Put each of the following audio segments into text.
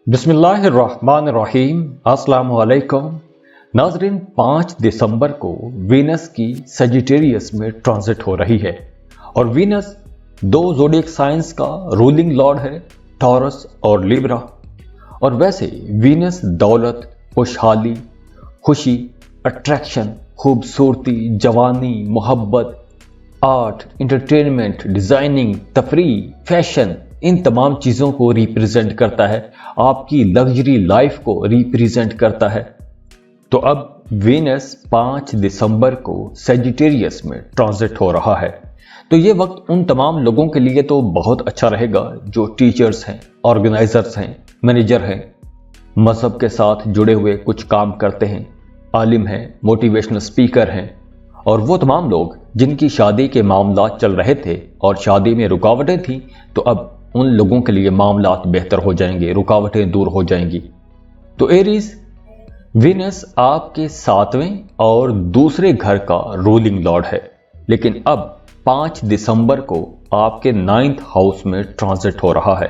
बिस्मिल्लाहिर्रहमानिर्रहीम। अस्सलाम वालेकुम नाजरीन। 5 दिसंबर को वीनस की सजिटेरियस में ट्रांजिट हो रही है और वीनस दो ज़ोडिएक साइंस का रूलिंग लॉर्ड है, टॉरस और लिब्रा। और वैसे वीनस दौलत, खुशहाली, खुशी, अट्रैक्शन, खूबसूरती, जवानी, मोहब्बत, आर्ट, इंटरटेनमेंट, डिजाइनिंग, तफरीह, फैशन, इन तमाम चीज़ों को रिप्रेजेंट करता है। आपकी लग्जरी लाइफ को रिप्रेजेंट करता है। तो अब वीनस 5 दिसंबर को सजिटेरियस में ट्रांजिट हो रहा है। तो ये वक्त उन तमाम लोगों के लिए तो बहुत अच्छा रहेगा जो टीचर्स हैं, ऑर्गेनाइजर्स हैं, मैनेजर हैं, मजहब के साथ जुड़े हुए कुछ काम करते हैं, आलिम हैं, मोटिवेशनल स्पीकर हैं, और वो तमाम लोग जिनकी शादी के मामला चल रहे थे और शादी में रुकावटें थी, तो अब उन लोगों के लिए मामलात बेहतर हो जाएंगे, रुकावटें दूर हो जाएंगी। तो एरीज, वीनस आपके 7वें और दूसरे घर का रूलिंग लॉर्ड है, लेकिन अब 5 दिसंबर को आपके 9th हाउस में ट्रांजिट हो रहा है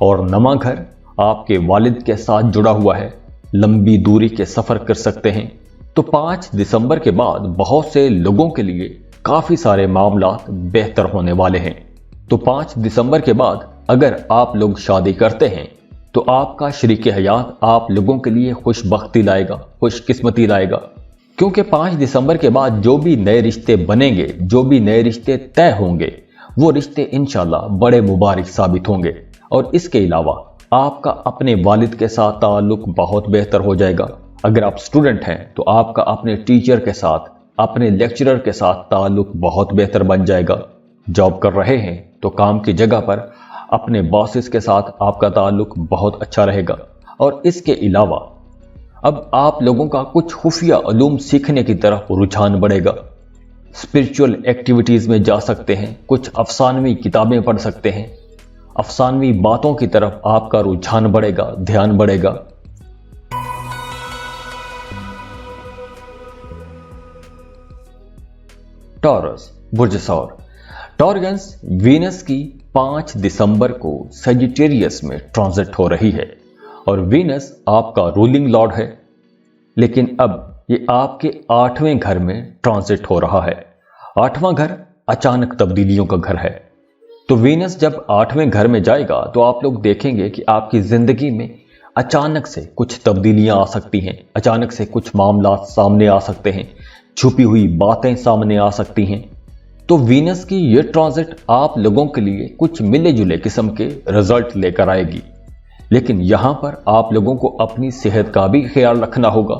और नवा घर आपके वालिद के साथ जुड़ा हुआ है। लंबी दूरी के सफर कर सकते हैं। तो 5 दिसंबर के बाद बहुत से लोगों के लिए काफी सारे मामलात बेहतर होने वाले हैं। तो 5 दिसंबर के बाद अगर आप लोग शादी करते हैं तो आपका शरीके हयात आप लोगों के लिए खुशबख्ती लाएगा, खुशकिस्मती लाएगा, क्योंकि 5 दिसंबर के बाद जो भी नए रिश्ते बनेंगे, जो भी नए रिश्ते तय होंगे, वो रिश्ते इंशाल्लाह बड़े मुबारक साबित होंगे। और इसके अलावा आपका अपने वालिद के साथ ताल्लुक बहुत बेहतर हो जाएगा। अगर आप स्टूडेंट हैं तो आपका अपने टीचर के साथ, अपने लेक्चरर के साथ ताल्लुक बहुत बेहतर बन जाएगा। जॉब कर रहे हैं तो काम की जगह पर अपने बॉसेस के साथ आपका ताल्लुक बहुत अच्छा रहेगा। और इसके अलावा अब आप लोगों का कुछ खुफिया उलूम सीखने की तरफ रुझान बढ़ेगा। स्पिरिचुअल एक्टिविटीज में जा सकते हैं, कुछ अफसानवी किताबें पढ़ सकते हैं, अफसानवी बातों की तरफ आपका रुझान बढ़ेगा, ध्यान बढ़ेगा। टॉरस, बुर्ज सौर। टॉरगन्स, वीनस की 5 दिसंबर को सजिटेरियस में ट्रांजिट हो रही है और वीनस आपका रूलिंग लॉर्ड है, लेकिन अब ये आपके 8वें घर में ट्रांजिट हो रहा है। 8वां घर अचानक तब्दीलियों का घर है। तो वीनस जब 8वें घर में जाएगा तो आप लोग देखेंगे कि आपकी जिंदगी में अचानक से कुछ तब्दीलियां आ सकती हैं, अचानक से कुछ मामला सामने आ सकते हैं, छुपी हुई बातें सामने आ सकती हैं। तो वीनस की ये ट्रांजिट आप लोगों के लिए कुछ मिले जुले किस्म के रिजल्ट लेकर आएगी, लेकिन यहां पर आप लोगों को अपनी सेहत का भी ख्याल रखना होगा।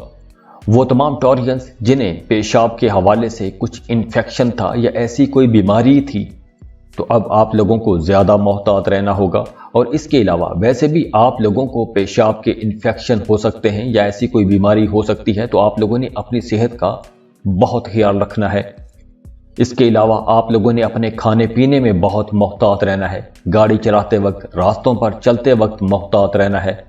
वो तमाम टॉरियंस जिन्हें पेशाब के हवाले से कुछ इन्फेक्शन था या ऐसी कोई बीमारी थी, तो अब आप लोगों को ज्यादा मोहतात रहना होगा। और इसके अलावा वैसे भी आप लोगों को पेशाब के इन्फेक्शन हो सकते हैं या ऐसी कोई बीमारी हो सकती है, तो आप लोगों ने अपनी सेहत का बहुत ख्याल रखना है। इसके अलावा आप लोगों ने अपने खाने पीने में बहुत मोहतात रहना है। गाड़ी चलाते वक्त, रास्तों पर चलते वक्त मोहतात रहना है।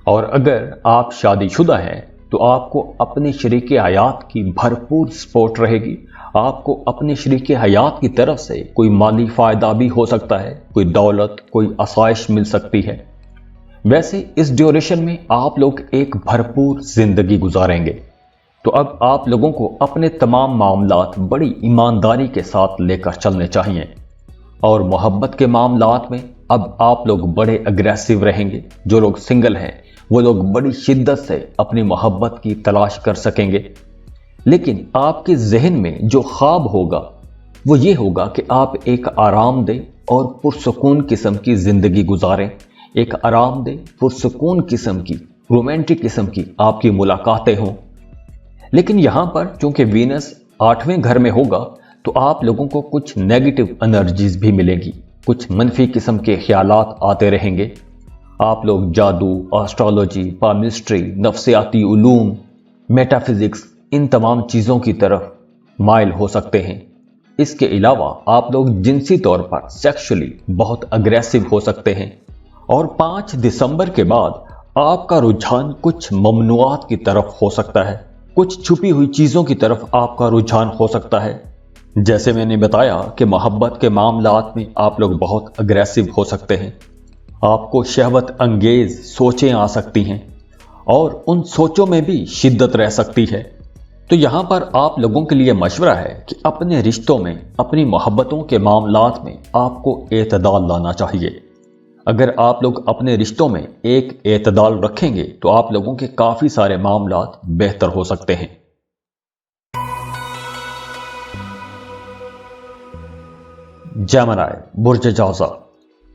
और अगर आप शादीशुदा हैं तो आपको अपने शरीके हयात की भरपूर सपोर्ट रहेगी। आपको अपने शरीके हयात की तरफ से कोई माली फायदा भी हो सकता है, कोई दौलत, कोई आसाइश मिल सकती है। वैसे इस ड्यूरेशन में आप लोग एक भरपूर जिंदगी गुजारेंगे। तो अब आप लोगों को अपने तमाम मामलात बड़ी ईमानदारी के साथ लेकर चलने चाहिए। और मोहब्बत के मामलात में अब आप लोग बड़े अग्रेसिव रहेंगे। जो लोग सिंगल हैं वो लोग बड़ी शिद्दत से अपनी मोहब्बत की तलाश कर सकेंगे। लेकिन आपके जहन में जो ख्वाब होगा वो ये होगा कि आप एक आरामदेह और पुरसुकून किस्म की जिंदगी गुजारें। एक आरामदेह, पुरसुकून किस्म की, रोमांटिक किस्म की आपकी मुलाकातें हों। लेकिन यहां पर चूंकि वीनस 8वें घर में होगा तो आप लोगों को कुछ नेगेटिव एनर्जीज भी मिलेंगी, कुछ मनफी किस्म के ख्यालात आते रहेंगे। आप लोग जादू, एस्ट्रोलॉजी, पामिस्ट्री, नफ्सियाती उलूम, मेटाफिजिक्स, इन तमाम चीज़ों की तरफ माइल हो सकते हैं। इसके अलावा आप लोग जिनसी तौर पर सेक्सुअली बहुत अग्रेसिव हो सकते हैं। और 5 दिसंबर के बाद आपका रुझान कुछ ममनुआत की तरफ हो सकता है, कुछ छुपी हुई चीज़ों की तरफ आपका रुझान हो सकता है। जैसे मैंने बताया कि मोहब्बत के मामलात में आप लोग बहुत अग्रेसिव हो सकते हैं। आपको शहवत अंगेज सोचें आ सकती हैं और उन सोचों में भी शिद्दत रह सकती है। तो यहां पर आप लोगों के लिए मशवरा है कि अपने रिश्तों में, अपनी मोहब्बतों के मामलात में आपको एतदाल लाना चाहिए। अगर आप लोग अपने रिश्तों में एक एतदाल रखेंगे तो आप लोगों के काफी सारे मामलात बेहतर हो सकते हैं। जेमिनी, बुर्ज जाज़ा।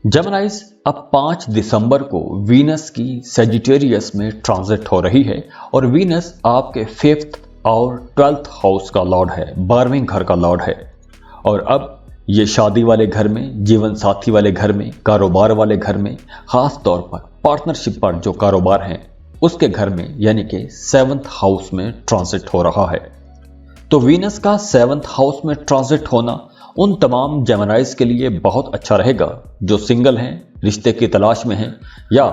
जेमिनीज अब 5 दिसंबर को वीनस की सेजिटेरियस में ट्रांजिट हो रही है और वीनस आपके 5th और 12th हाउस का लॉर्ड है, 12वें घर का लॉर्ड है। और अब ये शादी वाले घर में, जीवन साथी वाले घर में, कारोबार वाले घर में, खास तौर पर पार्टनरशिप पर जो कारोबार हैं उसके घर में यानी कि 7th हाउस में ट्रांजिट हो रहा है। तो वीनस का 7th हाउस में ट्रांजिट होना उन तमाम जेमिनीज के लिए बहुत अच्छा रहेगा जो सिंगल हैं, रिश्ते की तलाश में हैं, या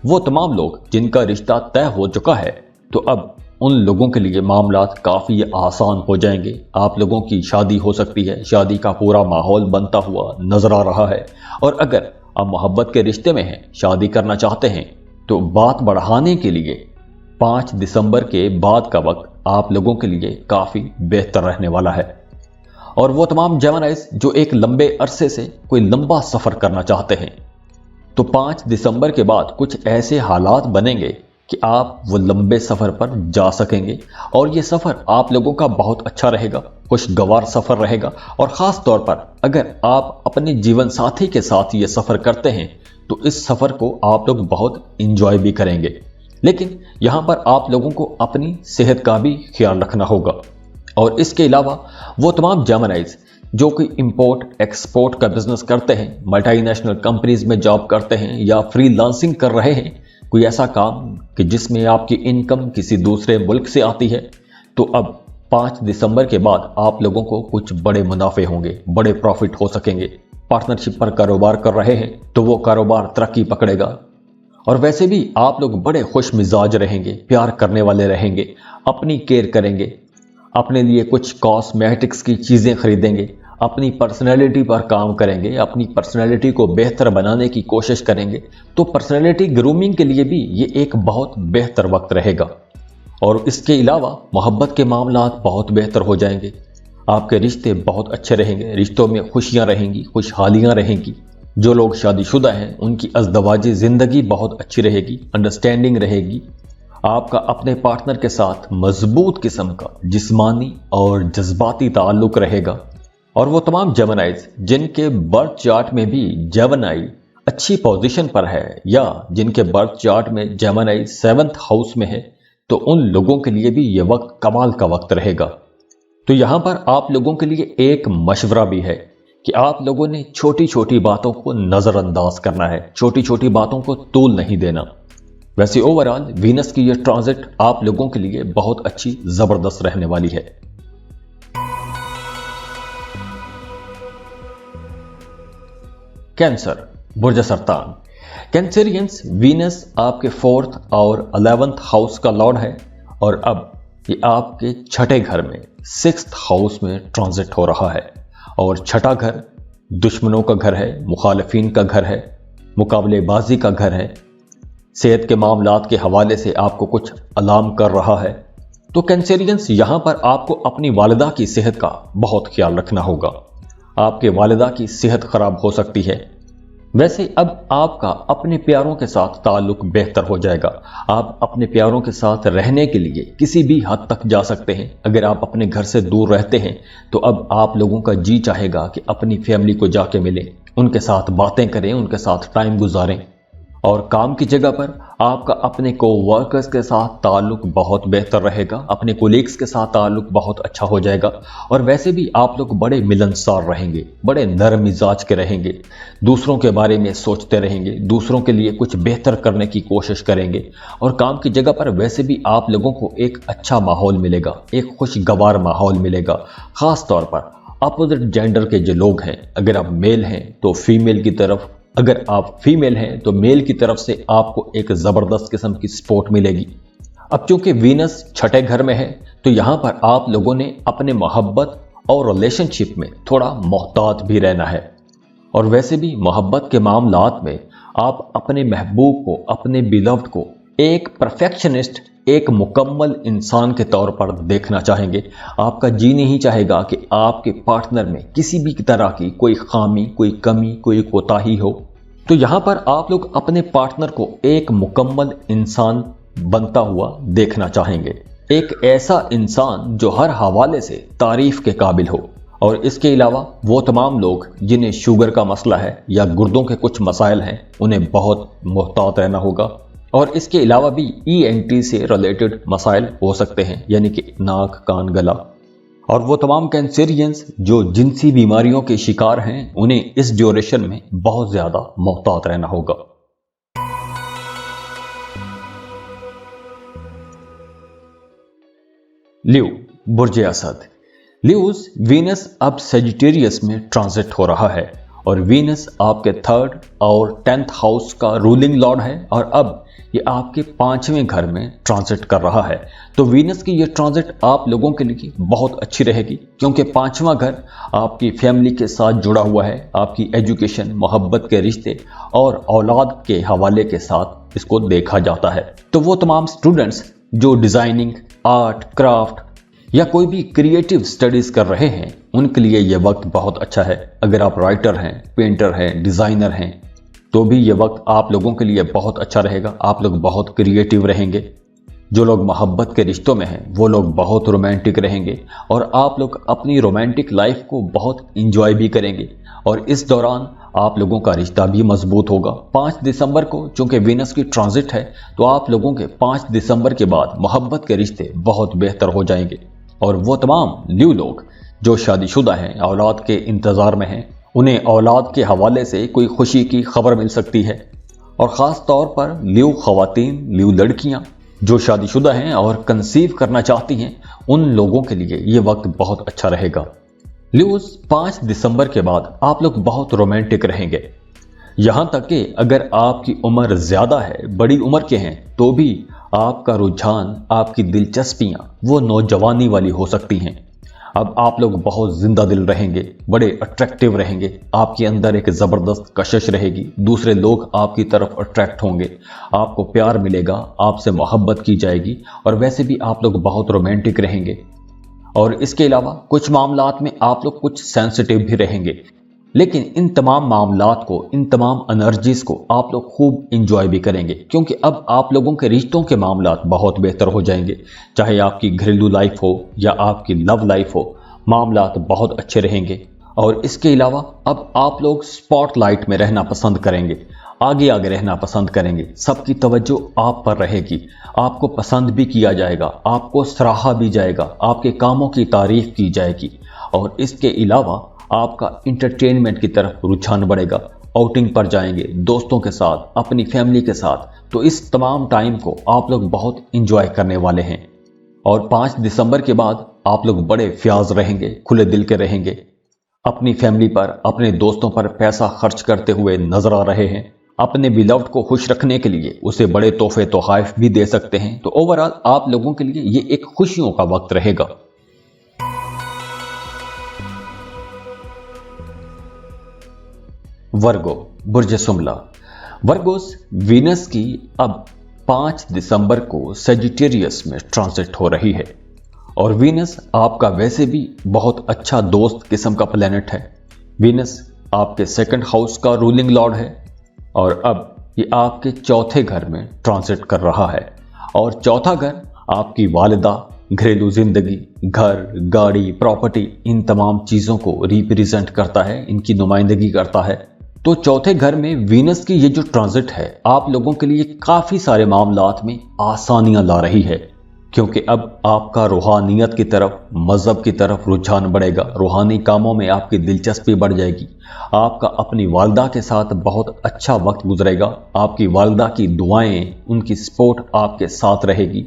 वो तमाम लोग जिनका रिश्ता तय हो चुका है। तो अब उन लोगों के लिए मामलात काफ़ी आसान हो जाएंगे। आप लोगों की शादी हो सकती है, शादी का पूरा माहौल बनता हुआ नजर आ रहा है। और अगर आप मोहब्बत के रिश्ते में हैं, शादी करना चाहते हैं, तो बात बढ़ाने के लिए 5 दिसंबर के बाद का वक्त आप लोगों के लिए काफ़ी बेहतर रहने वाला है। और वो तमाम जेमिनीज जो एक लंबे अरसे से कोई लंबा सफ़र करना चाहते हैं, तो 5 दिसंबर के बाद कुछ ऐसे हालात बनेंगे कि आप वो लंबे सफ़र पर जा सकेंगे। और ये सफ़र आप लोगों का बहुत अच्छा रहेगा, खुशगवार सफ़र रहेगा। और ख़ास तौर पर अगर आप अपने जीवन साथी के साथ ये सफ़र करते हैं तो इस सफ़र को आप लोग बहुत इंजॉय भी करेंगे। लेकिन यहाँ पर आप लोगों को अपनी सेहत का भी ख्याल रखना होगा। और इसके अलावा वो तमाम जेमिनीज जो कि इंपोर्ट एक्सपोर्ट का बिजनेस करते हैं, मल्टीनेशनल कंपनीज में जॉब करते हैं या फ्रीलांसिंग कर रहे हैं, कोई ऐसा काम कि जिसमें आपकी इनकम किसी दूसरे मुल्क से आती है, तो अब 5 दिसंबर के बाद आप लोगों को कुछ बड़े मुनाफे होंगे, बड़े प्रॉफिट हो सकेंगे। पार्टनरशिप पर कारोबार कर रहे हैं तो वो कारोबार तरक्की पकड़ेगा। और वैसे भी आप लोग बड़े खुश मिजाज रहेंगे, प्यार करने वाले रहेंगे, अपनी केयर करेंगे, अपने लिए कुछ कॉस्मेटिक्स की चीज़ें खरीदेंगे, अपनी पर्सनैलिटी पर काम करेंगे, अपनी पर्सनैलिटी को बेहतर बनाने की कोशिश करेंगे। तो पर्सनैलिटी ग्रूमिंग के लिए भी ये एक बहुत बेहतर वक्त रहेगा। और इसके अलावा मोहब्बत के मामलात बहुत बेहतर हो जाएंगे, आपके रिश्ते बहुत अच्छे रहेंगे, रिश्तों में खुशियाँ रहेंगी, खुशहालियाँ रहेंगी। जो लोग शादीशुदा हैं उनकी अज़दवाजी ज़िंदगी बहुत अच्छी रहेगी, अंडरस्टैंडिंग रहेगी। आपका अपने पार्टनर के साथ मजबूत किस्म का जिस्मानी और जज्बाती ताल्लुक रहेगा। और वो तमाम जेमिनीज जिनके बर्थ चार्ट में भी जेमिनी अच्छी पोजीशन पर है या जिनके बर्थ चार्ट में जेमिनी 7th हाउस में है, तो उन लोगों के लिए भी ये वक्त कमाल का वक्त रहेगा। तो यहाँ पर आप लोगों के लिए एक मशवरा भी है कि आप लोगों ने छोटी छोटी बातों को नज़रअंदाज करना है, छोटी छोटी बातों को तूल नहीं देना। वैसे ओवरऑल वीनस की यह ट्रांजिट आप लोगों के लिए बहुत अच्छी ज़बरदस्त रहने वाली है। कैंसर, बुर्ज सरतान। कैंसरियंस, वीनस आपके 4th और 11th हाउस का लॉर्ड है और अब ये आपके 6ठे घर में 6th हाउस में ट्रांजिट हो रहा है। और 6ठा घर दुश्मनों का घर है, मुखालिफिन का घर है, मुकाबलेबाजी का घर है, सेहत के मामलात के हवाले से आपको कुछ अलार्म कर रहा है। तो कैंसरियंस यहाँ पर आपको अपनी वालिदा की सेहत का बहुत ख्याल रखना होगा। आपके वालिदा की सेहत खराब हो सकती है। वैसे अब आपका अपने प्यारों के साथ ताल्लुक बेहतर हो जाएगा। आप अपने प्यारों के साथ रहने के लिए किसी भी हद तक जा सकते हैं। अगर आप अपने घर से दूर रहते हैं तो अब आप लोगों का जी चाहेगा कि अपनी फैमिली को जाके मिलें, उनके साथ बातें करें, उनके साथ टाइम गुजारें। और काम की जगह पर आपका अपने कोवर्कर्स के साथ ताल्लुक बहुत बेहतर रहेगा, अपने कोलीग्स के साथ ताल्लुक बहुत अच्छा हो जाएगा। और वैसे भी आप लोग बड़े मिलनसार रहेंगे, बड़े नरम मिजाज के रहेंगे, दूसरों के बारे में सोचते रहेंगे, दूसरों के लिए कुछ बेहतर करने की कोशिश करेंगे। और काम की जगह पर वैसे भी आप लोगों को एक अच्छा माहौल मिलेगा, एक खुशगवार माहौल मिलेगा। खास तौर पर अपोजिट जेंडर के जो लोग हैं, अगर आप मेल हैं तो फीमेल की तरफ, अगर आप फीमेल हैं तो मेल की तरफ से आपको एक ज़बरदस्त किस्म की सपोर्ट मिलेगी। अब चूंकि वीनस 6ठे घर में है तो यहाँ पर आप लोगों ने अपने मोहब्बत और रिलेशनशिप में थोड़ा मोहतात भी रहना है। और वैसे भी मोहब्बत के मामलात में आप अपने महबूब को, अपने बिलव्ड को एक परफेक्शनिस्ट, एक मुकम्मल इंसान के तौर पर देखना चाहेंगे। आपका जी नहीं चाहेगा कि आपके पार्टनर में किसी भी तरह की कोई खामी, कोई कमी, कोई कोताही हो। तो यहाँ पर आप लोग अपने पार्टनर को एक मुकम्मल इंसान बनता हुआ देखना चाहेंगे, एक ऐसा इंसान जो हर हवाले से तारीफ के काबिल हो। और इसके अलावा वो तमाम लोग जिन्हें शुगर का मसला है या गुर्दों के कुछ मसाइल हैं, उन्हें बहुत मुहतात रहना होगा। और इसके अलावा भी ENT से रिलेटेड मसाइल हो सकते हैं, यानी कि नाक, कान, गला। और वो तमाम कैंसरियंस जो जिनसी बीमारियों के शिकार हैं, उन्हें इस ड्यूरेशन में बहुत ज़्यादा मुहतात रहना होगा। लियो, बुर्ज असद। लियोस, वीनस अब सेजिटेरियस में ट्रांजिट हो रहा है और वीनस आपके 3rd और 10th हाउस का रूलिंग लॉर्ड है और अब ये आपके 5वें घर में ट्रांजिट कर रहा है। तो वीनस की ये ट्रांजिट आप लोगों के लिए बहुत अच्छी रहेगी, क्योंकि 5वां घर आपकी फैमिली के साथ जुड़ा हुआ है, आपकी एजुकेशन, मोहब्बत के रिश्ते और औलाद के हवाले के साथ इसको देखा जाता है। तो वो तमाम स्टूडेंट्स जो डिज़ाइनिंग, आर्ट, क्राफ्ट या कोई भी क्रिएटिव स्टडीज कर रहे हैं, उनके लिए यह वक्त बहुत अच्छा है। अगर आप राइटर हैं, पेंटर हैं, डिज़ाइनर हैं, तो भी ये वक्त आप लोगों के लिए बहुत अच्छा रहेगा। आप लोग बहुत क्रिएटिव रहेंगे। जो लोग मोहब्बत के रिश्तों में हैं, वो लोग बहुत रोमांटिक रहेंगे और आप लोग अपनी रोमांटिक लाइफ को बहुत इंजॉय भी करेंगे। और इस दौरान आप लोगों का रिश्ता भी मजबूत होगा। 5 दिसंबर को चूंकि वीनस की ट्रांजिट है, तो आप लोगों के 5 दिसंबर के बाद मोहब्बत के रिश्ते बहुत बेहतर हो जाएंगे। और वो तमाम लियो लोग जो शादीशुदा हैं, औलाद के इंतज़ार में हैं, उन्हें औलाद के हवाले से कोई खुशी की खबर मिल सकती है। और ख़ास तौर पर लियो ख़वातीन, लियो लड़कियां जो शादीशुदा हैं और कंसीव करना चाहती हैं, उन लोगों के लिए ये वक्त बहुत अच्छा रहेगा। लियोस, 5 दिसंबर के बाद आप लोग बहुत रोमांटिक रहेंगे। यहाँ तक कि अगर आपकी उम्र ज़्यादा है, बड़ी उम्र के हैं, तो भी आपका रुझान, आपकी दिलचस्पियाँ वो नौजवानी वाली हो सकती हैं। अब आप लोग बहुत जिंदा दिल रहेंगे, बड़े अट्रैक्टिव रहेंगे, आपके अंदर एक ज़बरदस्त कशिश रहेगी, दूसरे लोग आपकी तरफ अट्रैक्ट होंगे, आपको प्यार मिलेगा, आपसे मोहब्बत की जाएगी और वैसे भी आप लोग बहुत रोमांटिक रहेंगे। और इसके अलावा कुछ मामलात में आप लोग कुछ सेंसिटिव भी रहेंगे, लेकिन इन तमाम मामलात को, इन तमाम एनर्जीज को आप लोग खूब इंजॉय भी करेंगे, क्योंकि अब आप लोगों के रिश्तों के मामलात बहुत बेहतर हो जाएंगे। चाहे आपकी घरेलू लाइफ हो या आपकी लव लाइफ हो, मामलात बहुत अच्छे रहेंगे। और इसके अलावा अब आप लोग स्पॉटलाइट में रहना पसंद करेंगे, आगे आगे रहना पसंद करेंगे, सबकी तवज्जो आप पर रहेगी, आपको पसंद भी किया जाएगा, आपको सराहा भी जाएगा, आपके कामों की तारीफ की जाएगी। और इसके अलावा आपका इंटरटेनमेंट की तरफ रुझान बढ़ेगा, आउटिंग पर जाएंगे दोस्तों के साथ, अपनी फैमिली के साथ। तो इस तमाम टाइम को आप लोग बहुत इंजॉय करने वाले हैं। और 5 दिसंबर के बाद आप लोग बड़े फ्याज रहेंगे, खुले दिल के रहेंगे, अपनी फैमिली पर, अपने दोस्तों पर पैसा खर्च करते हुए नजर आ रहे हैं। अपने बिलव्ड को खुश रखने के लिए उसे बड़े तोहफे तोहाइफ भी दे सकते हैं। तो ओवरऑल आप लोगों के लिए ये एक खुशियों का वक्त रहेगा। वर्गो, बुर्ज सुमला। वर्गोस, वीनस की अब 5 दिसंबर को सेजिटेरियस में ट्रांजिट हो रही है और वीनस आपका वैसे भी बहुत अच्छा दोस्त किस्म का प्लेनेट है। वीनस आपके 2nd हाउस का रूलिंग लॉर्ड है और अब ये आपके 4थे घर में ट्रांजिट कर रहा है। और 4था घर आपकी वालिदा, घरेलू जिंदगी, घर, गाड़ी, प्रॉपर्टी, इन तमाम चीज़ों को रिप्रेजेंट करता है, इनकी नुमाइंदगी करता है। तो 4थे घर में वीनस की ये जो ट्रांजिट है, आप लोगों के लिए काफ़ी सारे मामलात में आसानियां ला रही है, क्योंकि अब आपका रूहानियत की तरफ, मज़हब की तरफ रुझान बढ़ेगा, रूहानी कामों में आपकी दिलचस्पी बढ़ जाएगी। आपका अपनी वालदा के साथ बहुत अच्छा वक्त गुजरेगा, आपकी वालदा की दुआएं, उनकी सपोर्ट आपके साथ रहेगी।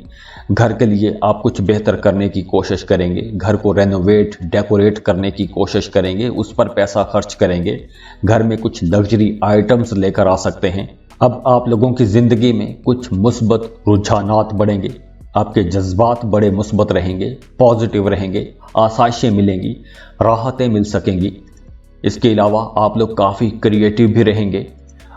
घर के लिए आप कुछ बेहतर करने की कोशिश करेंगे, घर को रेनोवेट, डेकोरेट करने की कोशिश करेंगे, उस पर पैसा खर्च करेंगे, घर में कुछ लग्जरी आइटम्स लेकर आ सकते हैं। अब आप लोगों की ज़िंदगी में कुछ मुस्बत रुझानात बढ़ेंगे, आपके जज्बात बड़े मुस्बत रहेंगे, पॉजिटिव रहेंगे, आसाइशें मिलेंगी, राहतें मिल सकेंगी। इसके अलावा आप लोग काफ़ी क्रिएटिव भी रहेंगे,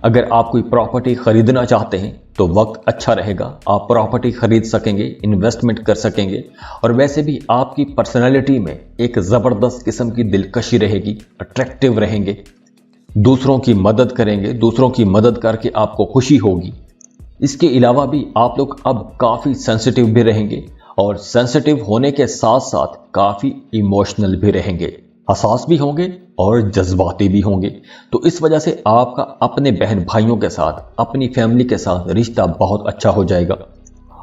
अगर आप कोई प्रॉपर्टी खरीदना चाहते हैं तो वक्त अच्छा रहेगा, आप प्रॉपर्टी खरीद सकेंगे, इन्वेस्टमेंट कर सकेंगे। और वैसे भी आपकी पर्सनैलिटी में एक ज़बरदस्त किस्म की दिलकशी रहेगी, अट्रैक्टिव रहेंगे, दूसरों की मदद करेंगे, दूसरों की मदद करके आपको खुशी होगी। इसके अलावा भी आप लोग अब काफ़ी सेंसिटिव भी रहेंगे और सेंसिटिव होने के साथ साथ काफ़ी इमोशनल भी रहेंगे, हसास भी होंगे और जज्बाती भी होंगे। तो इस वजह से आपका अपने बहन भाइयों के साथ, अपनी फैमिली के साथ रिश्ता बहुत अच्छा हो जाएगा।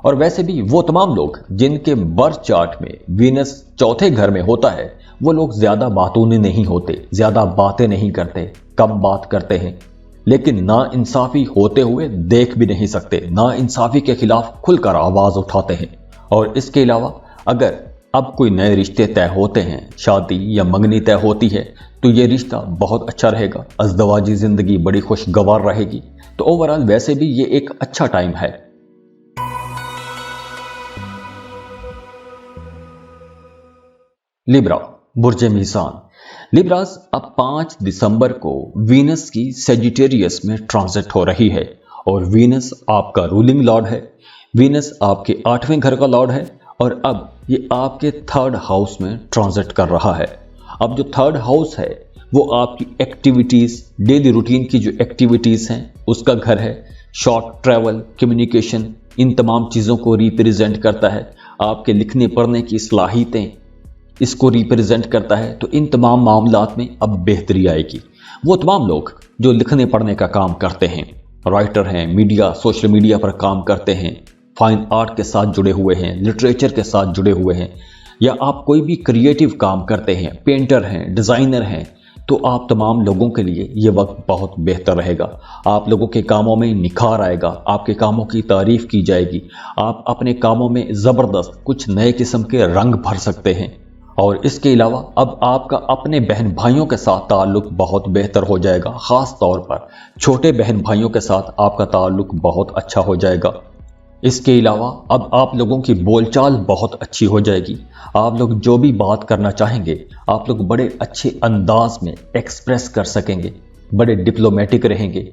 और वैसे भी वो तमाम लोग जिनके बर्थ चार्ट में वीनस चौथे घर में होता है, वो लोग ज्यादा बातूनी नहीं होते, ज्यादा बातें नहीं करते, कम बात करते हैं, लेकिन ना इंसाफी होते हुए देख भी नहीं सकते, ना इंसाफी के खिलाफ खुलकर आवाज उठाते हैं। और इसके अलावा अगर अब कोई नए रिश्ते तय होते हैं, शादी या मंगनी तय होती है, तो ये रिश्ता बहुत अच्छा रहेगा, अज़दवाजी जिंदगी बड़ी खुशगवार रहेगी। तो ओवरऑल वैसे भी ये एक अच्छा टाइम है। लिब्रा, बुर्जे मीज़ान। लिब्रास अब 5 दिसंबर को वीनस की सेजिटेरियस में ट्रांजिट हो रही है और वीनस आपका रूलिंग लॉर्ड है, वीनस आपके 8वें घर का लॉर्ड है और अब ये आपके 3rd हाउस में ट्रांजिट कर रहा है। अब जो 3rd हाउस है वो आपकी एक्टिविटीज़, डेली रूटीन की जो एक्टिविटीज़ हैं उसका घर है। शॉर्ट ट्रैवल, कम्युनिकेशन, इन तमाम चीज़ों को रिप्रेजेंट करता है। आपके लिखने पढ़ने की सलाहियतें इसको रिप्रेजेंट करता है। तो इन तमाम मामलात में अब बेहतरी आएगी। वो तमाम लोग जो लिखने पढ़ने का काम करते हैं, राइटर हैं, मीडिया, सोशल मीडिया पर काम करते हैं, फाइन आर्ट के साथ जुड़े हुए हैं, लिटरेचर के साथ जुड़े हुए हैं, या आप कोई भी क्रिएटिव काम करते हैं, पेंटर हैं, डिज़ाइनर हैं, तो आप तमाम लोगों के लिए ये वक्त बहुत बेहतर रहेगा। आप लोगों के कामों में निखार आएगा, आपके कामों की तारीफ की जाएगी, आप अपने कामों में ज़बरदस्त कुछ नए किस्म के रंग भर सकते हैं। और इसके अलावा अब आपका अपने बहन भाइयों के साथ ताल्लुक बहुत बेहतर हो जाएगा। ख़ास तौर पर छोटे बहन भाइयों के साथ आपका ताल्लुक बहुत अच्छा हो जाएगा। इसके अलावा अब आप लोगों की बोलचाल बहुत अच्छी हो जाएगी। आप लोग जो भी बात करना चाहेंगे आप लोग बड़े अच्छे अंदाज में एक्सप्रेस कर सकेंगे, बड़े डिप्लोमेटिक रहेंगे।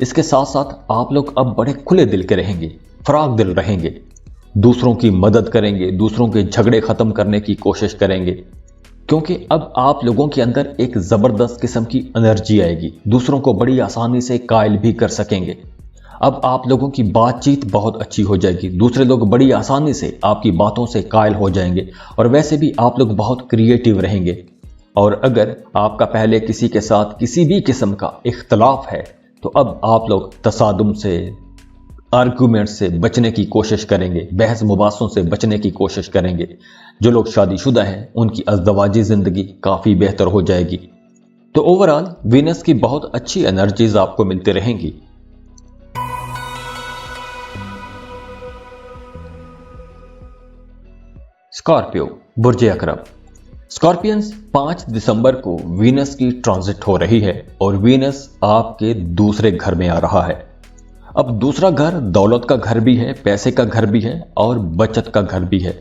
इसके साथ साथ आप लोग अब बड़े खुले दिल के रहेंगे, फराग दिल रहेंगे, दूसरों की मदद करेंगे, दूसरों के झगड़े ख़त्म करने की कोशिश करेंगे, क्योंकि अब आप लोगों के अंदर एक ज़बरदस्त किस्म की एनर्जी आएगी। दूसरों को बड़ी आसानी से कायल भी कर सकेंगे। अब आप लोगों की बातचीत बहुत अच्छी हो जाएगी, दूसरे लोग बड़ी आसानी से आपकी बातों से कायल हो जाएंगे। और वैसे भी आप लोग बहुत क्रिएटिव रहेंगे। और अगर आपका पहले किसी के साथ किसी भी किस्म का इख्तलाफ है तो अब आप लोग तसादुम से, आर्गूमेंट से बचने की कोशिश करेंगे, बहस मुबासों से बचने की कोशिश करेंगे। जो लोग शादीशुदा हैं उनकी अज़दवाजी ज़िंदगी काफ़ी बेहतर हो जाएगी। तो ओवरऑल वीनस की बहुत अच्छी एनर्जीज आपको मिलती रहेंगी। स्कॉर्पियो, बुर्जे अकरब। स्कॉर्पियंस 5 दिसंबर को वीनस की ट्रांजिट हो रही है और वीनस आपके दूसरे घर में आ रहा है। अब दूसरा घर दौलत का घर भी है, पैसे का घर भी है और बचत का घर भी है,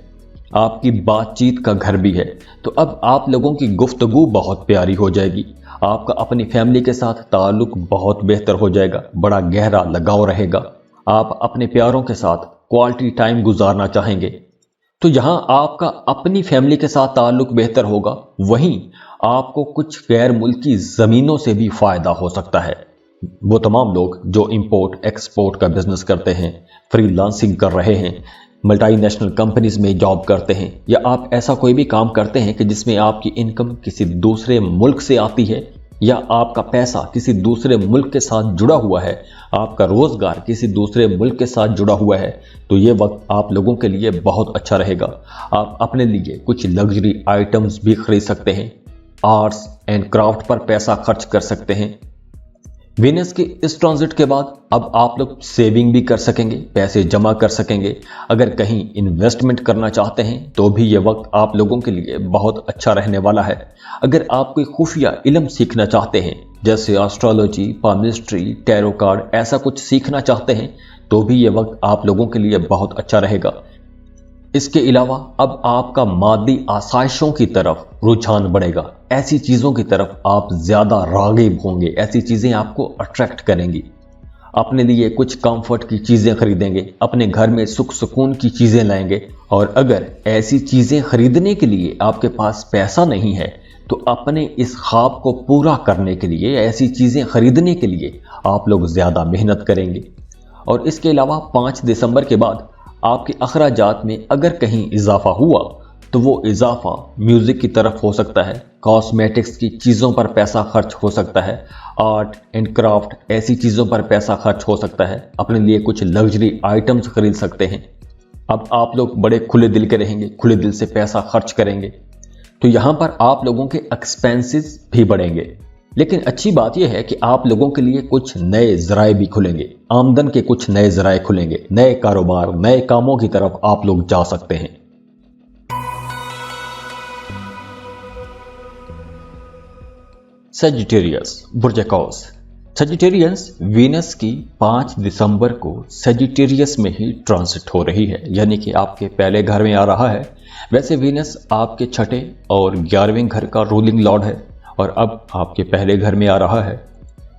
आपकी बातचीत का घर भी है। तो अब आप लोगों की गुफ्तगू बहुत प्यारी हो जाएगी। आपका अपनी फैमिली के साथ ताल्लुक बहुत बेहतर हो जाएगा, बड़ा गहरा लगाव रहेगा। आप अपने प्यारों के साथ क्वालिटी टाइम गुजारना चाहेंगे। तो जहां आपका अपनी फैमिली के साथ ताल्लुक बेहतर होगा, वहीं आपको कुछ गैर मुल्की ज़मीनों से भी फ़ायदा हो सकता है। वो तमाम लोग जो इंपोर्ट एक्सपोर्ट का बिजनेस करते हैं, फ्रीलांसिंग कर रहे हैं, मल्टीनेशनल कंपनीज में जॉब करते हैं, या आप ऐसा कोई भी काम करते हैं कि जिसमें आपकी इनकम किसी दूसरे मुल्क से आती है, या आपका पैसा किसी दूसरे मुल्क के साथ जुड़ा हुआ है, आपका रोजगार किसी दूसरे मुल्क के साथ जुड़ा हुआ है, तो ये वक्त आप लोगों के लिए बहुत अच्छा रहेगा। आप अपने लिए कुछ लग्जरी आइटम्स भी खरीद सकते हैं, आर्ट्स एंड क्राफ्ट पर पैसा खर्च कर सकते हैं। वीनस के इस ट्रांजिट के बाद अब आप लोग सेविंग भी कर सकेंगे, पैसे जमा कर सकेंगे। अगर कहीं इन्वेस्टमेंट करना चाहते हैं तो भी ये वक्त आप लोगों के लिए बहुत अच्छा रहने वाला है। अगर आप कोई खुफिया इल्म सीखना चाहते हैं, जैसे एस्ट्रोलॉजी, पामिस्ट्री, टैरो कार्ड, ऐसा कुछ सीखना चाहते हैं, तो भी ये वक्त आप लोगों के लिए बहुत अच्छा रहेगा। اس کے علاوہ اب آپ کا مادی آسائشوں کی طرف رجحان بڑھے گا، ایسی چیزوں کی طرف آپ زیادہ راغب ہوں گے، ایسی چیزیں آپ کو اٹریکٹ کریں گی۔ اپنے لیے کچھ کمفرٹ کی چیزیں خریدیں گے، اپنے گھر میں سکھ سکون کی چیزیں لائیں گے، اور اگر ایسی چیزیں خریدنے کے لیے آپ کے پاس پیسہ نہیں ہے تو اپنے اس خواب کو پورا کرنے کے لیے، ایسی چیزیں خریدنے کے لیے آپ لوگ زیادہ محنت کریں گے۔ اور اس کے علاوہ 5 دسمبر کے بعد آپ کے اخراجات میں اگر کہیں اضافہ ہوا تو وہ اضافہ میوزک کی طرف ہو سکتا ہے، کاسمیٹکس کی چیزوں پر پیسہ خرچ ہو سکتا ہے، آرٹ اینڈ کرافٹ ایسی چیزوں پر پیسہ خرچ ہو سکتا ہے، اپنے لیے کچھ لگژری آئٹمز خرید سکتے ہیں۔ اب آپ لوگ بڑے کھلے دل کے رہیں گے، کھلے دل سے پیسہ خرچ کریں گے، تو یہاں پر آپ لوگوں کے ایکسپینسز بھی بڑھیں گے۔ لیکن اچھی بات یہ ہے کہ آپ لوگوں کے لیے کچھ نئے ذرائع بھی کھلیں گے، آمدن کے کچھ نئے ذرائع کھلیں گے، نئے کاروبار، نئے کاموں کی طرف آپ لوگ جا سکتے ہیں۔ سیجیٹیریس، برج قوس۔ سیجیٹیریس وینس کی 5 دسمبر کو سیجیٹیریس میں ہی ٹرانزٹ ہو رہی ہے، یعنی کہ آپ کے پہلے گھر میں آ رہا ہے۔ ویسے وینس آپ کے 6 اور 11ویں گھر کا رولنگ لارڈ ہے، اور اب آپ کے پہلے گھر میں آ رہا ہے،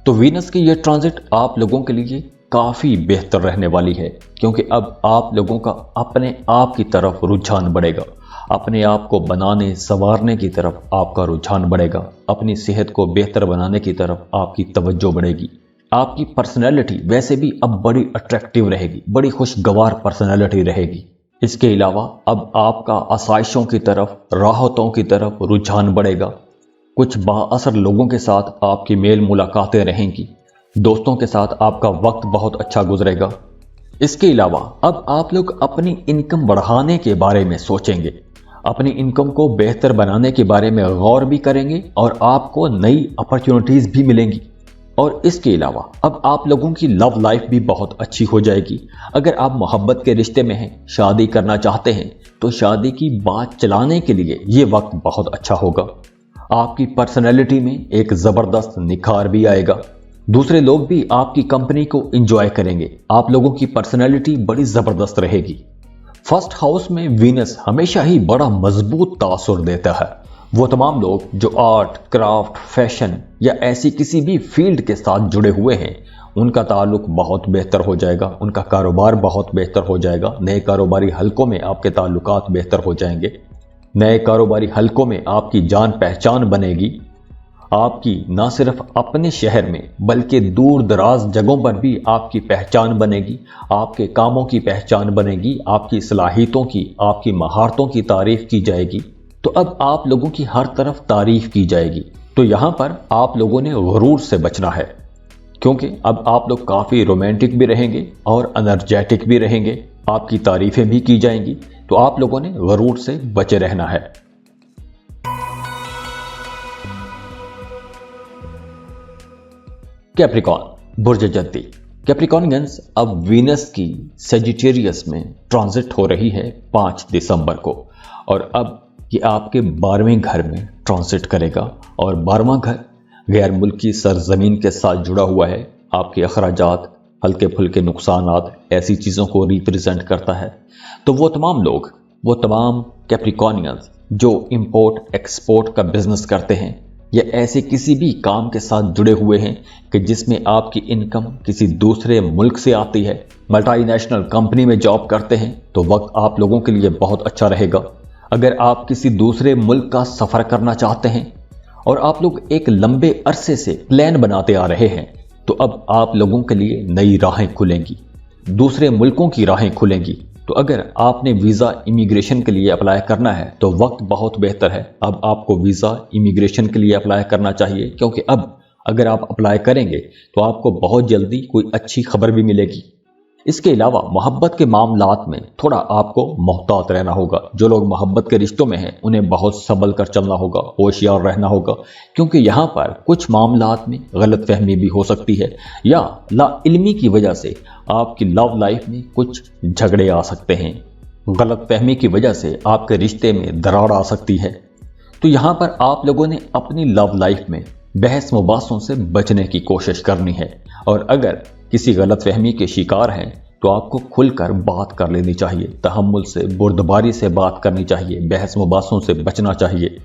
تو وینس کی یہ ٹرانزٹ آپ لوگوں کے لیے کافی بہتر رہنے والی ہے، کیونکہ اب آپ لوگوں کا اپنے آپ کی طرف رجحان بڑھے گا، اپنے آپ کو بنانے سنوارنے کی طرف آپ کا رجحان بڑھے گا، اپنی صحت کو بہتر بنانے کی طرف آپ کی توجہ بڑھے گی۔ آپ کی پرسنالٹی ویسے بھی اب بڑی اٹریکٹیو رہے گی، بڑی خوشگوار پرسنالٹی رہے گی۔ اس کے علاوہ اب آپ کا آسائشوں کی طرف، راحتوں کی طرف رجحان بڑھے گا۔ کچھ با اثر لوگوں کے ساتھ آپ کی میل ملاقاتیں رہیں گی، دوستوں کے ساتھ آپ کا وقت بہت اچھا گزرے گا۔ اس کے علاوہ اب آپ لوگ اپنی انکم بڑھانے کے بارے میں سوچیں گے، اپنی انکم کو بہتر بنانے کے بارے میں غور بھی کریں گے، اور آپ کو نئی اپرچونٹیز بھی ملیں گی۔ اور اس کے علاوہ اب آپ لوگوں کی لو لائف بھی بہت اچھی ہو جائے گی۔ اگر آپ محبت کے رشتے میں ہیں، شادی کرنا چاہتے ہیں، تو شادی کی بات چلانے کے لیے یہ وقت بہت اچھا ہوگا۔ آپ کی پرسنالٹی میں ایک زبردست نکھار بھی آئے گا، دوسرے لوگ بھی آپ کی کمپنی کو انجوائے کریں گے، آپ لوگوں کی پرسنالٹی بڑی زبردست رہے گی۔ فرسٹ ہاؤس میں وینس ہمیشہ ہی بڑا مضبوط تاثر دیتا ہے۔ وہ تمام لوگ جو آرٹ، کرافٹ، فیشن یا ایسی کسی بھی فیلڈ کے ساتھ جڑے ہوئے ہیں، ان کا تعلق بہت بہتر ہو جائے گا، ان کا کاروبار بہت بہتر ہو جائے گا، نئے کاروباری حلقوں میں آپ کے تعلقات بہتر ہو جائیں گے، نئے کاروباری حلقوں میں آپ کی جان پہچان بنے گی۔ آپ کی نہ صرف اپنے شہر میں بلکہ دور دراز جگہوں پر بھی آپ کی پہچان بنے گی، آپ کے کاموں کی پہچان بنے گی، آپ کی صلاحیتوں کی، آپ کی مہارتوں کی تعریف کی جائے گی، تو اب آپ لوگوں کی ہر طرف تعریف کی جائے گی۔ تو یہاں پر آپ لوگوں نے غرور سے بچنا ہے، کیونکہ اب آپ لوگ کافی رومانٹک بھی رہیں گے اور انرجیٹک بھی رہیں گے، آپ کی تعریفیں بھی کی جائیں گی، تو آپ لوگوں نے غرور سے بچے رہنا ہے۔ کیپریکون، برج جدی۔ کیپریکونینز اب وینس کی سیجیٹیریس میں ٹرانزٹ ہو رہی ہے 5 دسمبر کو، اور اب یہ آپ کے 12ویں گھر میں ٹرانزٹ کرے گا، اور 12واں گھر غیر ملکی سرزمین کے ساتھ جڑا ہوا ہے۔ آپ کے اخراجات، ہلکے پھلکے نقصانات، ایسی چیزوں کو ریپریزنٹ کرتا ہے۔ تو وہ تمام لوگ، وہ تمام کیپریکونینز جو امپورٹ ایکسپورٹ کا بزنس کرتے ہیں، یا ایسے کسی بھی کام کے ساتھ جڑے ہوئے ہیں کہ جس میں آپ کی انکم کسی دوسرے ملک سے آتی ہے، ملٹی نیشنل کمپنی میں جاب کرتے ہیں، تو وقت آپ لوگوں کے لیے بہت اچھا رہے گا۔ اگر آپ کسی دوسرے ملک کا سفر کرنا چاہتے ہیں اور آپ لوگ ایک لمبے عرصے سے پلان بناتے آ رہے ہیں، تو اب آپ لوگوں کے لیے نئی راہیں کھلیں گی، دوسرے ملکوں کی راہیں کھلیں گی۔ تو اگر آپ نے ویزا امیگریشن کے لیے اپلائی کرنا ہے تو وقت بہت بہتر ہے، اب آپ کو ویزا امیگریشن کے لیے اپلائی کرنا چاہیے، کیونکہ اب اگر آپ اپلائی کریں گے تو آپ کو بہت جلدی کوئی اچھی خبر بھی ملے گی۔ اس کے علاوہ محبت کے معاملات میں تھوڑا آپ کو محتاط رہنا ہوگا۔ جو لوگ محبت کے رشتوں میں ہیں انہیں بہت سنبھل کر چلنا ہوگا، ہوشیار رہنا ہوگا، کیونکہ یہاں پر کچھ معاملات میں غلط فہمی بھی ہو سکتی ہے، یا لا علمی کی وجہ سے آپ کی لو لائف میں کچھ جھگڑے آ سکتے ہیں، غلط فہمی کی وجہ سے آپ کے رشتے میں دراڑ آ سکتی ہے۔ تو یہاں پر آپ لوگوں نے اپنی لو لائف میں بحث مباحثوں سے بچنے کی کوشش کرنی ہے، اور اگر کسی غلط فہمی کے شکار ہیں तो आपको खुलकर बात कर लेनी चाहिए, तहम्मुल से, बुर्दबारी से बात करनी चाहिए, बहस मुबासों से बचना चाहिए।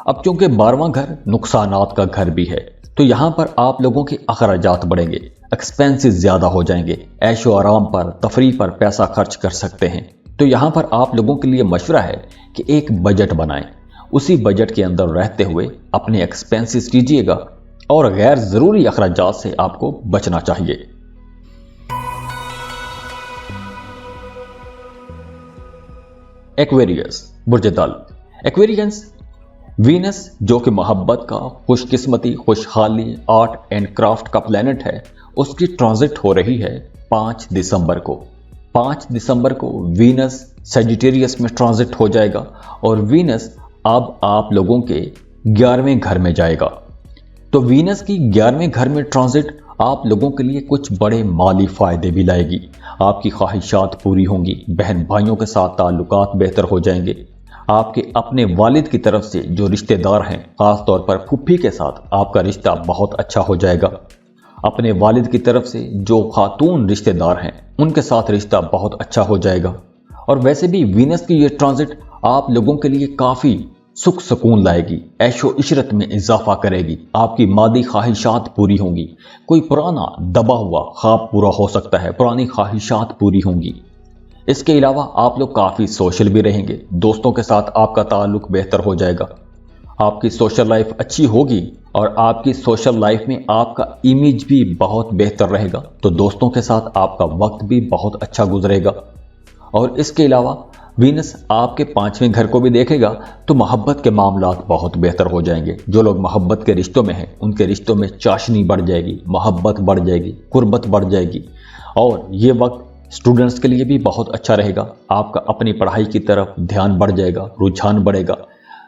अब चूंकि 12वां घर नुकसानात का घर भी है, तो यहाँ पर आप लोगों के अखराजात बढ़ेंगे, एक्सपेंसेस ज़्यादा हो जाएंगे, ऐशो आराम पर, तफरीह पर पैसा खर्च कर सकते हैं। तो यहाँ पर आप लोगों के लिए मशवरा है कि एक बजट बनाएं, उसी बजट के अंदर रहते हुए अपने एक्सपेंसेस कीजिएगा और गैर ज़रूरी अखराजात से आपको बचना चाहिए। एक्वेरियस बुर्ज दल। एक्वेरियंस वीनस जो कि मोहब्बत का, खुशकिस्मती, खुशहाली, आर्ट एंड क्राफ्ट का प्लेनेट है, उसकी ट्रांजिट हो रही है 5 दिसंबर को। 5 दिसंबर को वीनस सजिटेरियस में ट्रांजिट हो जाएगा और वीनस अब आप लोगों के 11वें घर में जाएगा। तो वीनस की 11वें घर में ट्रांजिट आप लोगों के लिए कुछ बड़े माली फायदे भी लाएगी। आपकी ख्वाहिशात पूरी होंगी, बहन भाइयों के साथ ताल्लुकात बेहतर हो जाएंगे। आपके अपने वालिद की तरफ से जो रिश्तेदार हैं, खास तौर पर फुफ्फी के साथ आपका रिश्ता बहुत अच्छा हो जाएगा। अपने वालिद की तरफ से जो खातून रिश्तेदार हैं, उनके साथ रिश्ता बहुत अच्छा हो जाएगा। और वैसे भी वीनस की ये ट्रांजिट आप लोगों के लिए काफ़ी सुख सुकून लाएगी, ऐशो इशरत में इजाफा करेगी, आपकी मादी ख्वाहिशात पूरी होंगी। कोई पुराना दबा हुआ ख्वाब पूरा हो सकता है, पुरानी ख्वाहिशात पूरी होंगी। इसके अलावा आप लोग काफ़ी सोशल भी रहेंगे, दोस्तों के साथ आपका ताल्लुक बेहतर हो जाएगा, आपकी सोशल लाइफ अच्छी होगी और आपकी सोशल लाइफ में आपका इमेज भी बहुत बेहतर रहेगा। तो दोस्तों के साथ आपका वक्त भी बहुत अच्छा गुजरेगा। और इसके अलावा वीनस आपके 5वें घर को भी देखेगा, तो मोहब्बत के मामलात बहुत बेहतर हो जाएंगे। जो लोग मोहब्बत के रिश्तों में हैं, उनके रिश्तों में चाशनी बढ़ जाएगी, मोहब्बत बढ़ जाएगी, कुर्बत बढ़ जाएगी। और ये वक्त स्टूडेंट्स के लिए भी बहुत अच्छा रहेगा। आपका अपनी पढ़ाई की तरफ ध्यान बढ़ जाएगा, रुझान बढ़ेगा।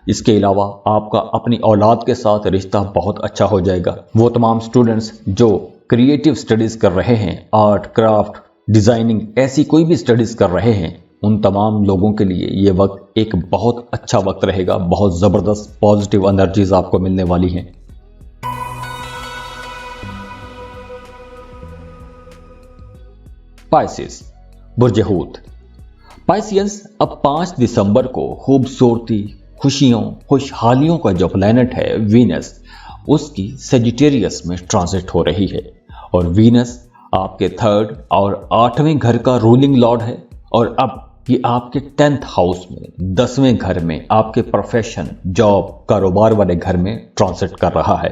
इसके अलावा आपका अपनी औलाद के साथ रिश्ता बहुत अच्छा हो जाएगा। वो तमाम स्टूडेंट्स जो क्रिएटिव स्टडीज़ कर रहे हैं, आर्ट, क्राफ्ट, डिज़ाइनिंग, ऐसी कोई भी स्टडीज़ कर रहे हैं, उन तमाम लोगों के लिए ये वक्त एक बहुत अच्छा वक्त रहेगा। बहुत ज़बरदस्त पॉजिटिव एनर्जीज आपको मिलने वाली हैं। पाइसिस बुर्ज हूत। पाइसियंस अब 5 दिसंबर को खूबसूरती, खुशियों, खुशहालियों का जो प्लैनेट है वीनस, उसकी सजिटेरियस में ट्रांजिट हो रही है। और वीनस आपके 3rd और 8वें घर का रूलिंग लॉर्ड है। और अब ये आपके 10th हाउस में, 10वें घर में, आपके प्रोफेशन, जॉब, कारोबार वाले घर में ट्रांजिट कर रहा है।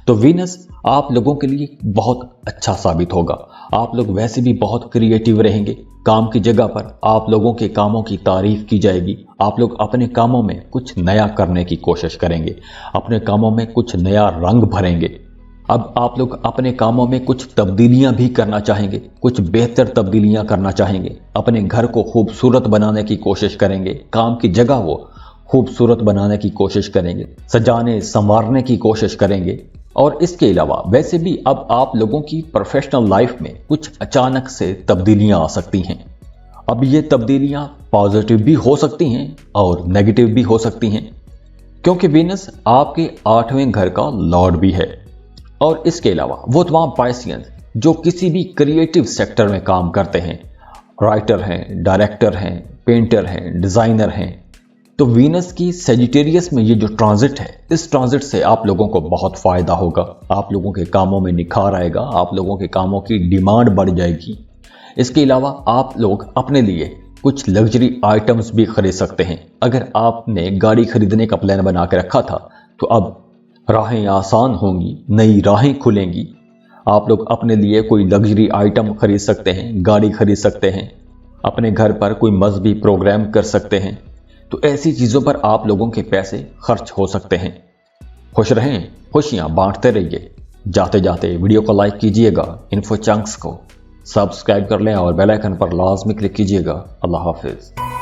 तो वीनस आप लोगों के लिए बहुत अच्छा साबित होगा। आप लोग वैसे भी बहुत क्रिएटिव रहेंगे। काम की जगह पर आप लोगों के कामों की तारीफ की जाएगी। आप लोग अपने कामों में कुछ नया करने की कोशिश करेंगे, अपने कामों में कुछ नया रंग भरेंगे। अब आप लोग अपने कामों में कुछ तब्दीलियां भी करना चाहेंगे, कुछ बेहतर तब्दीलियां करना चाहेंगे। अपने घर को खूबसूरत बनाने की कोशिश करेंगे, काम की जगह वो खूबसूरत बनाने की कोशिश करेंगे, सजाने संवारने की कोशिश करेंगे। और इसके अलावा वैसे भी अब आप लोगों की प्रोफेशनल लाइफ में कुछ अचानक से तब्दीलियां आ सकती हैं। अब ये तब्दीलियां पॉजिटिव भी हो सकती हैं और नेगेटिव भी हो सकती हैं, क्योंकि वीनस आपके 8वें घर का लॉर्ड भी है। और इसके अलावा वो तमाम पाइसियंस जो किसी भी क्रिएटिव सेक्टर में काम करते हैं, राइटर हैं, डायरेक्टर हैं, पेंटर हैं, डिज़ाइनर हैं, तो वीनस की सजिटेरियस में ये जो ट्रांजिट है, इस ट्रांजिट से आप लोगों को बहुत फ़ायदा होगा। आप लोगों के कामों में निखार आएगा, आप लोगों के कामों की डिमांड बढ़ जाएगी। इसके अलावा आप लोग अपने लिए कुछ लग्जरी आइटम्स भी खरीद सकते हैं। अगर आपने गाड़ी खरीदने का प्लान बना के रखा था, तो अब राहें आसान होंगी, नई राहें खुलेंगी। आप लोग अपने लिए कोई लग्जरी आइटम खरीद सकते हैं, गाड़ी खरीद सकते हैं, अपने घर पर कोई मजहबी प्रोग्राम कर सकते हैं। तो ऐसी चीज़ों पर आप लोगों के पैसे खर्च हो सकते हैं। खुश रहें, खुशियाँ बांटते रहिए। जाते जाते वीडियो को लाइक कीजिएगा, इन्फो चंक्स को सब्सक्राइब कर लें और बेल आइकन पर लाजमी क्लिक कीजिएगा। अल्लाह हाफिज़।